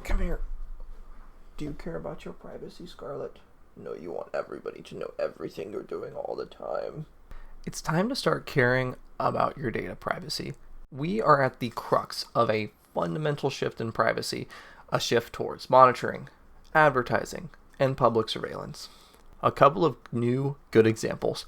Come here. Do you care about your privacy, Scarlett? No, you want everybody to know everything you're doing all the time. It's time to start caring about your data privacy. We are at the crux of a fundamental shift in privacy, a shift towards monitoring, advertising, and public surveillance. A couple of new good examples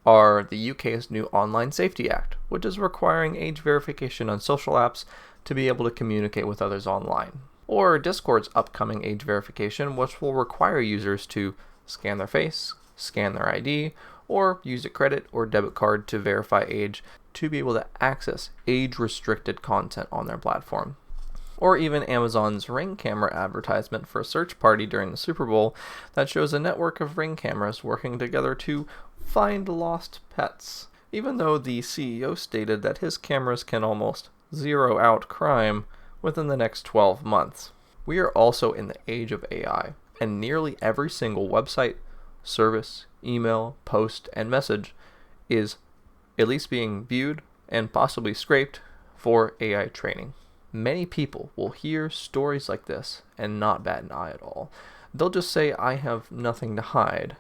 are the UK's new Online Safety Act, which is requiring age verification on social apps to be able to communicate with others online, or Discord's upcoming age verification, which will require users to scan their face, scan their ID, or use a credit or debit card to verify age to be able to access age-restricted content on their platform. Or even Amazon's Ring camera advertisement for a search party during the Super Bowl that shows a network of Ring cameras working together to find lost pets, even though the CEO stated that his cameras can almost zero out crime within the next 12 months. We are also in the age of AI, and nearly every single website, service, email, post, and message is at least being viewed and possibly scraped for AI training. Many people will hear stories like this and not bat an eye at all. They'll just say, I have nothing to hide.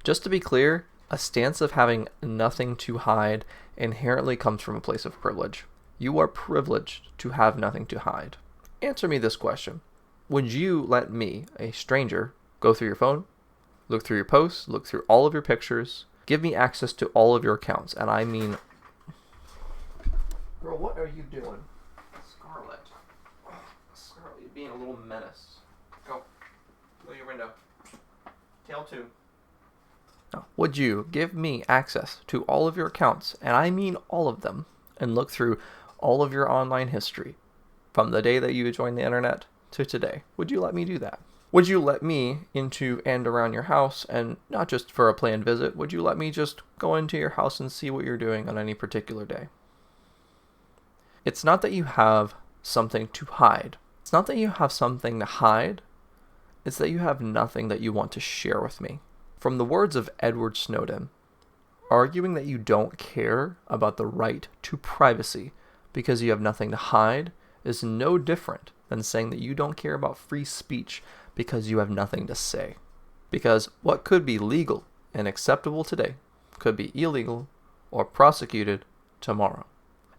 Just to be clear, a stance of having nothing to hide inherently comes from a place of privilege. You are privileged to have nothing to hide. Answer me this question. Would you let me, a stranger, go through your phone, look through your posts, look through all of your pictures, give me access to all of your accounts, and I mean... Girl, what are you doing? Scarlett. Scarlett, you're being a little menace. Go. Go to your window. Tail 2. Now, would you give me access to all of your accounts, and I mean all of them, and look through all of your online history from the day that you joined the internet to today? Would you let me do that? Would you let me into and around your house, and not just for a planned visit, would you let me just go into your house and see what you're doing on any particular day? It's not that you have something to hide. It's not that you have something to hide. It's that you have nothing that you want to share with me. From the words of Edward Snowden, arguing that you don't care about the right to privacy because you have nothing to hide is no different than saying that you don't care about free speech because you have nothing to say. Because what could be legal and acceptable today could be illegal or prosecuted tomorrow.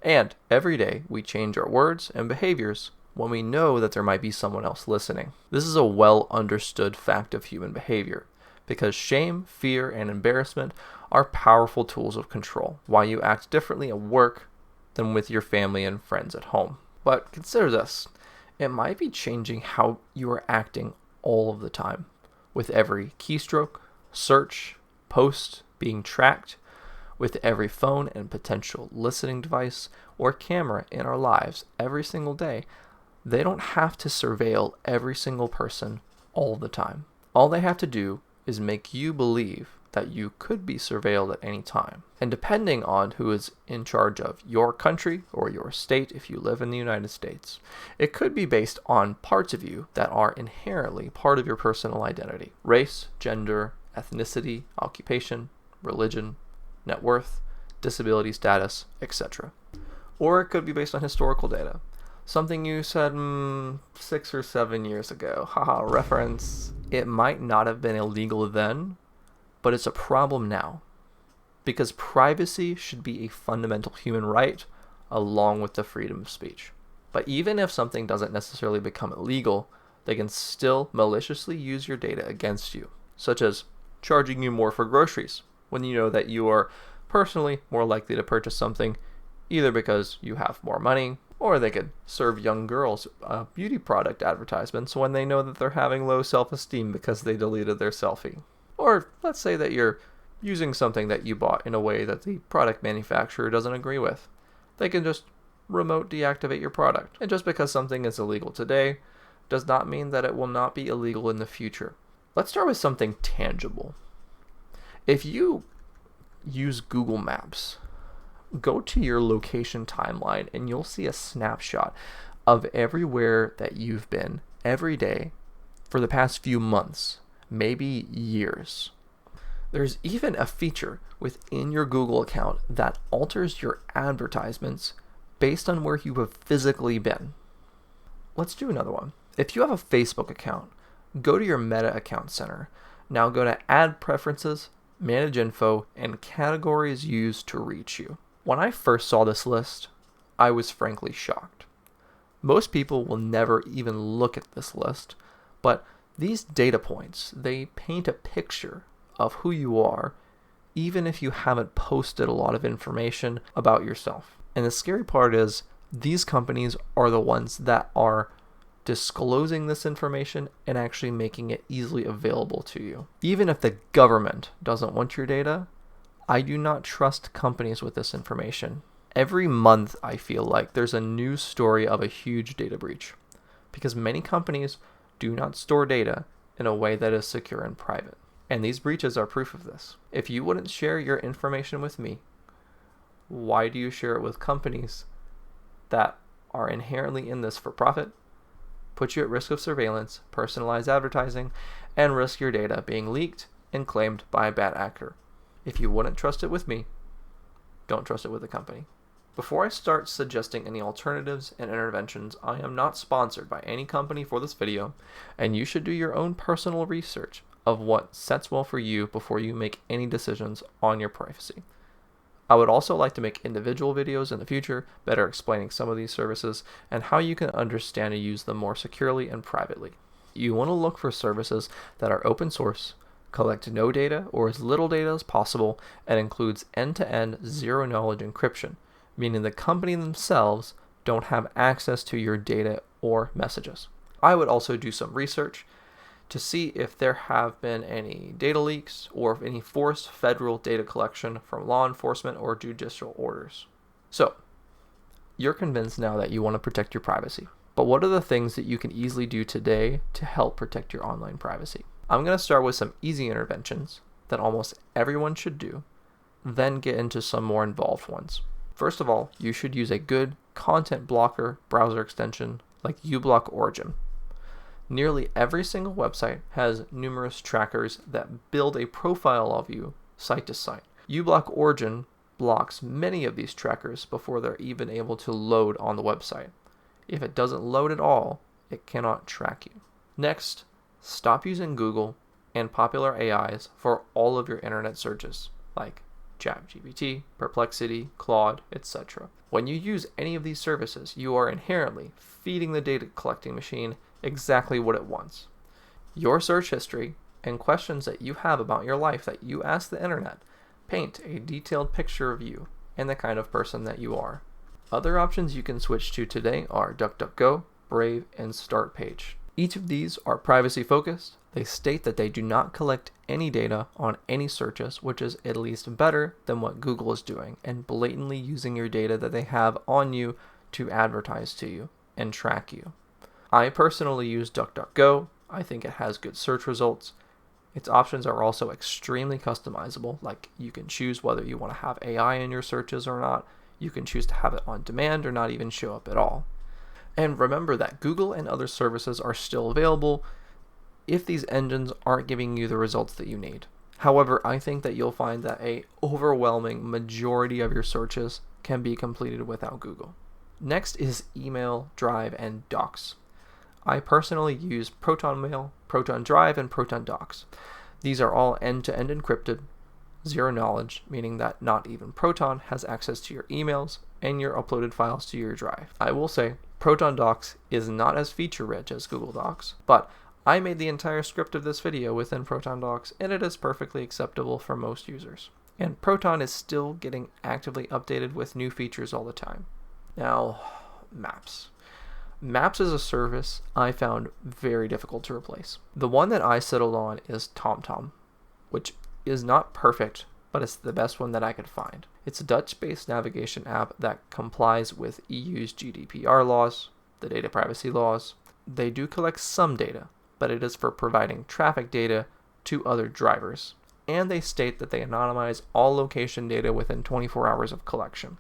And every day we change our words and behaviors when we know that there might be someone else listening. This is a well understood fact of human behavior, because shame, fear, and embarrassment are powerful tools of control, why you act differently at work than with your family and friends at home. But consider this, it might be changing how you are acting all of the time, with every keystroke, search, post being tracked, with every phone and potential listening device or camera in our lives every single day. They don't have to surveil every single person all the time. All they have to do is make you believe that you could be surveilled at any time. And depending on who is in charge of your country or your state, if you live in the United States, it could be based on parts of you that are inherently part of your personal identity: race, gender, ethnicity, occupation, religion, net worth, disability status, etc. Or it could be based on historical data. Something you said 6 or 7 years ago. Haha, reference. It might not have been illegal then, but it's a problem now. Because privacy should be a fundamental human right along with the freedom of speech. But even if something doesn't necessarily become illegal, they can still maliciously use your data against you, such as charging you more for groceries when you know that you are personally more likely to purchase something either because you have more money, or they could serve young girls beauty product advertisements when they know that they're having low self-esteem because they deleted their selfie. Or let's say that you're using something that you bought in a way that the product manufacturer doesn't agree with. They can just remote deactivate your product. And just because something is illegal today does not mean that it will not be illegal in the future. Let's start with something tangible. If you use Google Maps, go to your location timeline and you'll see a snapshot of everywhere that you've been every day for the past few months, maybe years. There's even a feature within your Google account that alters your advertisements based on where you have physically been. Let's do another one. if you have a Facebook account, go to your Meta Account Center. Now go to Add Preferences, Manage Info, and Categories Used to Reach You. When I first saw this list, I was frankly shocked. Most people will never even look at this list, but these data points, they paint a picture of who you are, even if you haven't posted a lot of information about yourself. And the scary part is, these companies are the ones that are disclosing this information and actually making it easily available to you. Even if the government doesn't want your data, I do not trust companies with this information. Every month, I feel like there's a news story of a huge data breach because many companies do not store data in a way that is secure and private. And these breaches are proof of this. If you wouldn't share your information with me, why do you share it with companies that are inherently in this for profit, put you at risk of surveillance, personalized advertising, and risk your data being leaked and claimed by a bad actor? If you wouldn't trust it with me, don't trust it with the company. Before I start suggesting any alternatives and interventions, I am not sponsored by any company for this video, and you should do your own personal research of what sets well for you before you make any decisions on your privacy. I would also like to make individual videos in the future, better explaining some of these services and how you can understand and use them more securely and privately. You want to look for services that are open source, collect no data or as little data as possible, and includes end-to-end zero-knowledge encryption, meaning the company themselves don't have access to your data or messages. I would also do some research to see if there have been any data leaks or if any forced federal data collection from law enforcement or judicial orders. So, you're convinced now that you want to protect your privacy, but what are the things that you can easily do today to help protect your online privacy? I'm going to start with some easy interventions that almost everyone should do, then get into some more involved ones. First of all, you should use a good content blocker browser extension like uBlock Origin. Nearly every single website has numerous trackers that build a profile of you site to site. uBlock Origin blocks many of these trackers before they're even able to load on the website. If it doesn't load at all, it cannot track you. Next, stop using Google and popular AIs for all of your internet searches, like ChatGPT, Perplexity, Claude, etc. When you use any of these services, you are inherently feeding the data collecting machine exactly what it wants. Your search history and questions that you have about your life that you ask the internet paint a detailed picture of you and the kind of person that you are. Other options you can switch to today are DuckDuckGo, Brave, and StartPage. Each of these are privacy focused. They state that they do not collect any data on any searches, which is at least better than what Google is doing and blatantly using your data that they have on you to advertise to you and track you. I personally use DuckDuckGo. I think it has good search results. Its options are also extremely customizable, like you can choose whether you want to have AI in your searches or not. You can choose to have it on demand or not even show up at all. And remember that Google and other services are still available if these engines aren't giving you the results that you need. However, I think that you'll find that a overwhelming majority of your searches can be completed without Google. Next is email, Drive, and Docs. I personally use Proton Mail, Proton Drive, and Proton Docs. These are all end-to-end encrypted, zero knowledge, meaning that not even Proton has access to your emails and your uploaded files to your drive. I will say, Proton Docs is not as feature-rich as Google Docs, but I made the entire script of this video within Proton Docs, and it is perfectly acceptable for most users. And Proton is still getting actively updated with new features all the time. Now, Maps. Maps is a service I found very difficult to replace. The one that I settled on is TomTom, which is not perfect, but it's the best one that I could find. It's a Dutch-based navigation app that complies with EU's GDPR laws, the data privacy laws. They do collect some data, but it is for providing traffic data to other drivers. And they state that they anonymize all location data within 24 hours of collection.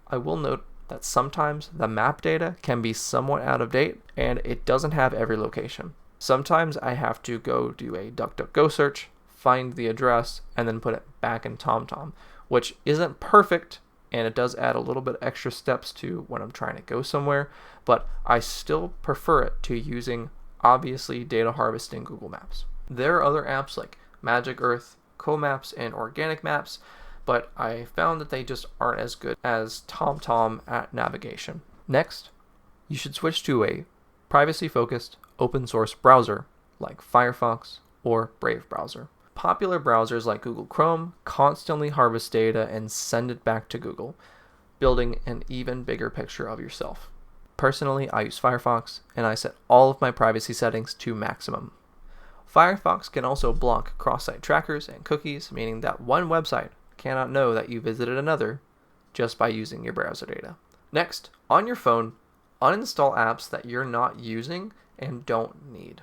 I will note that sometimes the map data can be somewhat out of date and it doesn't have every location. Sometimes I have to go do a DuckDuckGo search, find the address, and then put it back in TomTom, which isn't perfect, and it does add a little bit extra steps to when I'm trying to go somewhere, but I still prefer it to using obviously data harvesting Google Maps. There are other apps like Magic Earth, CoMaps, and Organic Maps, but I found that they just aren't as good as TomTom at navigation. Next, you should switch to a privacy-focused open source browser like Firefox or Brave browser. Popular browsers like Google Chrome constantly harvest data and send it back to Google, building an even bigger picture of yourself. Personally, I use Firefox, and I set all of my privacy settings to maximum. Firefox can also block cross-site trackers and cookies, meaning that one website cannot know that you visited another just by using your browser data. Next, on your phone, uninstall apps that you're not using and don't need.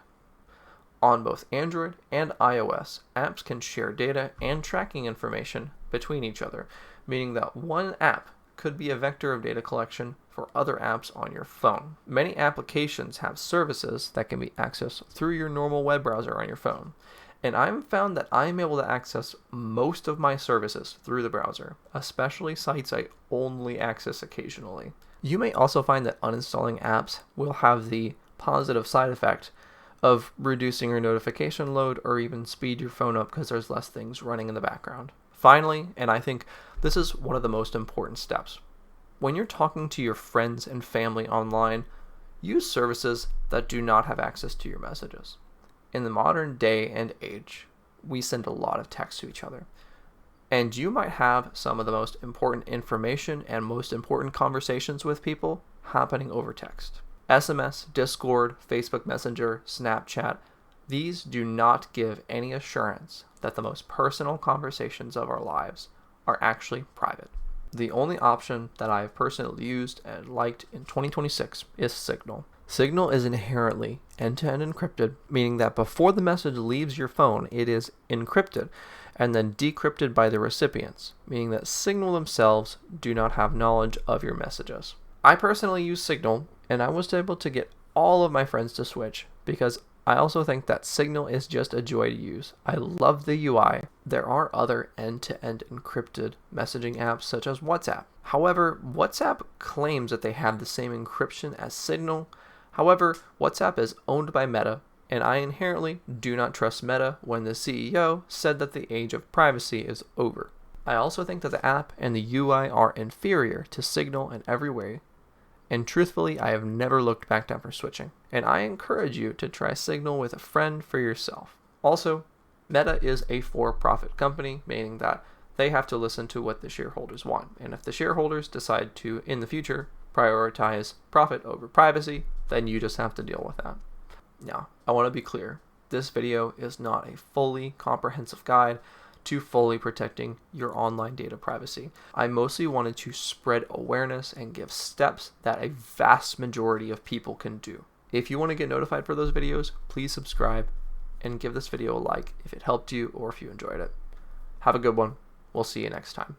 On both Android and iOS, apps can share data and tracking information between each other, meaning that one app could be a vector of data collection for other apps on your phone. Many applications have services that can be accessed through your normal web browser on your phone, and I've found that I'm able to access most of my services through the browser, especially sites I only access occasionally. You may also find that uninstalling apps will have the positive side effect of reducing your notification load or even speed your phone up because there's less things running in the background. Finally, and I think this is one of the most important steps, when you're talking to your friends and family online, use services that do not have access to your messages. In the modern day and age, we send a lot of text to each other, and you might have some of the most important information and most important conversations with people happening over text. SMS, Discord, Facebook Messenger, Snapchat, these do not give any assurance that the most personal conversations of our lives are actually private. The only option that I have personally used and liked in 2026 is Signal. Signal is inherently end-to-end encrypted, meaning that before the message leaves your phone, it is encrypted and then decrypted by the recipients, meaning that Signal themselves do not have knowledge of your messages. I personally use Signal, and I was able to get all of my friends to switch because I also think that Signal is just a joy to use. I love the UI. There are other end-to-end encrypted messaging apps such as WhatsApp. However, WhatsApp claims that they have the same encryption as Signal. However, WhatsApp is owned by Meta, and I inherently do not trust Meta when the CEO said that the age of privacy is over. I also think that the app and the UI are inferior to Signal in every way, and truthfully, I have never looked back down for switching, and I encourage you to try Signal with a friend for yourself. Also, Meta is a for-profit company, meaning that they have to listen to what the shareholders want, and if the shareholders decide to, in the future, prioritize profit over privacy, then you just have to deal with that. Now, I want to be clear, this video is not a fully comprehensive guide to fully protecting your online data privacy. I mostly wanted to spread awareness and give steps that a vast majority of people can do. If you want to get notified for those videos, please subscribe and give this video a like if it helped you or if you enjoyed it. Have a good one. We'll see you next time.